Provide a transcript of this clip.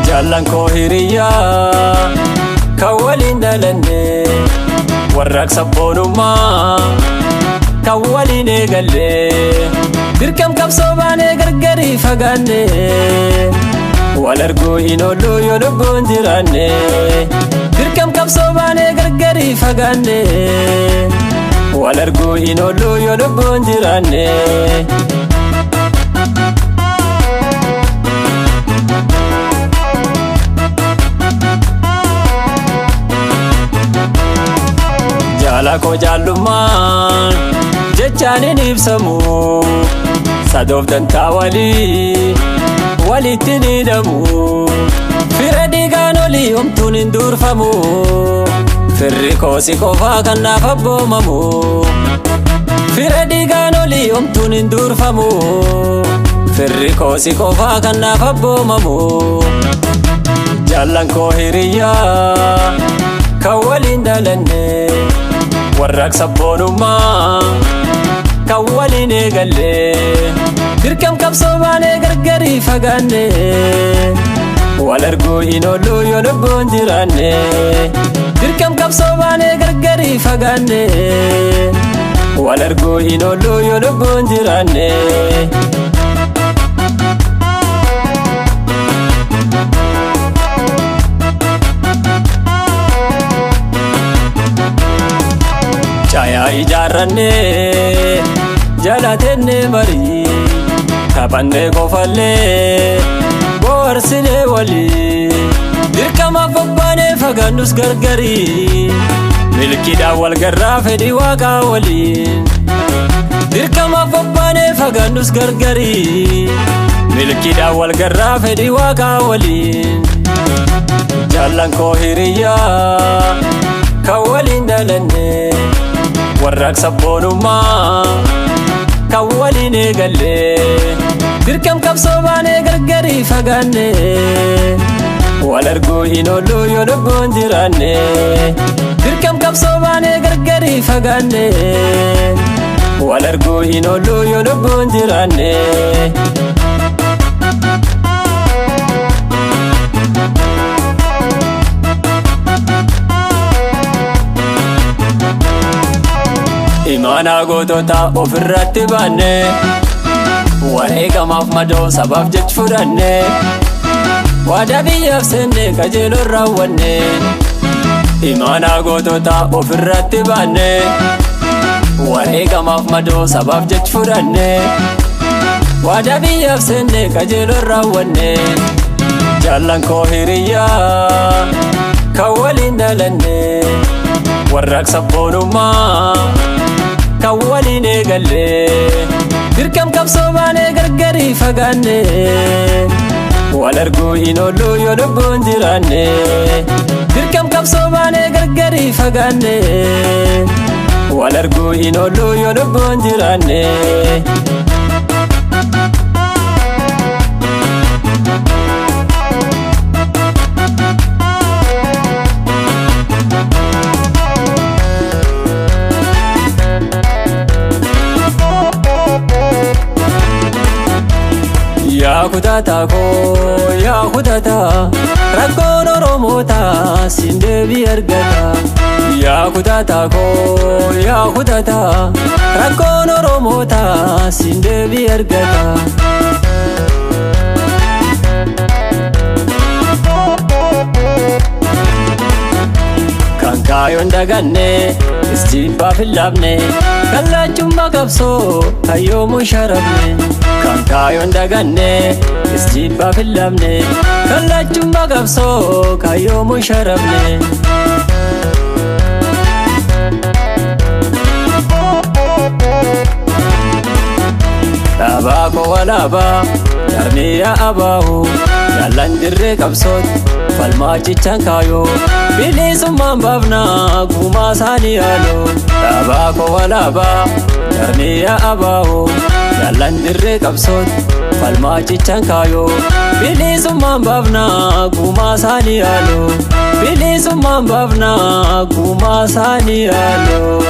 Jaalan koo hiriyaa kan waliin dhalanne warraaqsa boonummaa kan waliin eegalle dirqam qabsoo baanee gargarii fagaanne wal arguu hin oollu yoo lubbuun jiraanne dirqam qabsoo baanee gargarii fagaanne wal arguu hin oollu yoo lubbuun jiraanne Jala ko jaalummaan jechaanin ibsamu sadoof dantaa walitti ni hidhamu fira dhiigaan olii homtuun hin durfamu firri koosi qofaa kan naaf abboomamu fira dhiigaan olii homtuun hin durfamu firri koosi qofaa kan naaf abboomamu Jaalan koo hiriyaa kan waliin dhalanne warraaqsa boonummaa kan waliin eegalle dirqam qabsoo baanee gargarii fagaanne wal arguu hin oollu yoo lubbuun jiraanne dirqam qabsoo baanee gargarii fagaanne wal arguu hin oollu yoo lubbuun jiraanne Chaya ijaarranne jalatenne marii taphanne qofalle boorsine walii dirqama bobbaane fagaannus gargarii milkiidhaan wal garraa fedhii waaqaa waliin dirqama bobbaane fagaannus gargarii milkiidhaan wal garraa fedhii waaqaa waliin Jaalan koo hiriyaa kan waliin dhalanne warraaqsa boonummaa kan waliin eegalle dirqam qabsoo baanee gargarii fagaanne wal arguu hin oollu yoo lubbuun jiraanne dirqam qabsoo baanee gargarii fagaanne wal arguu hin oollu yoo lubbuun jiraanne Imaana gootota ofirratti baanne wareegamaaf madoo sabaaf jecha fudhanne waadaa biyyaaf seenne qajeeloon raawwanne Imaana gootota ofirratti baanne wareegamaaf madoo sabaaf jecha fudhanne waadaa biyyaaf seenne qajeeloon raawwanne Jaalan koo hiriyaa kan waliin dhalanne warraaqsa boonummaa kan waliin eegalle dirqam qabsoo baanee gargarii fagaanne wal arguu hin oollu yoo lubbuun jiraanne dirqam qabsoo baanee gargarii fagaanne wal arguu hin oollu yoo lubbuun jiraanne Yaa kutata koo yaa kutata rakkoon Oromoota siin deebii argata Yaa kutata koo yaa kutata rakkoon Oromoota siin deebii argata Kan kaayoon daganne istiibbaaf hin laafne kallaachummaa qabsoo hayyoomuun sharafne Kan kaayoon daganne istiibbaaf hin laafne kallaachummaa qabsoo hayyoomuun sharafne Dhaabaa koo walaabaa jarmiyaa abaahu jaallan dirree qabsooti falmaa jechaan kaayoo bilisummaan baafnaa gumaa isaanii haaloo Dhaabaa koo walaabaa jarmiyaa abaahu jaallan kan irree qabsoon falmaa jechaan kaayoo bilisummaan baafnaa gumaa isaanii haaloo bilisummaan baafnaa gumaa isaanii haaloo.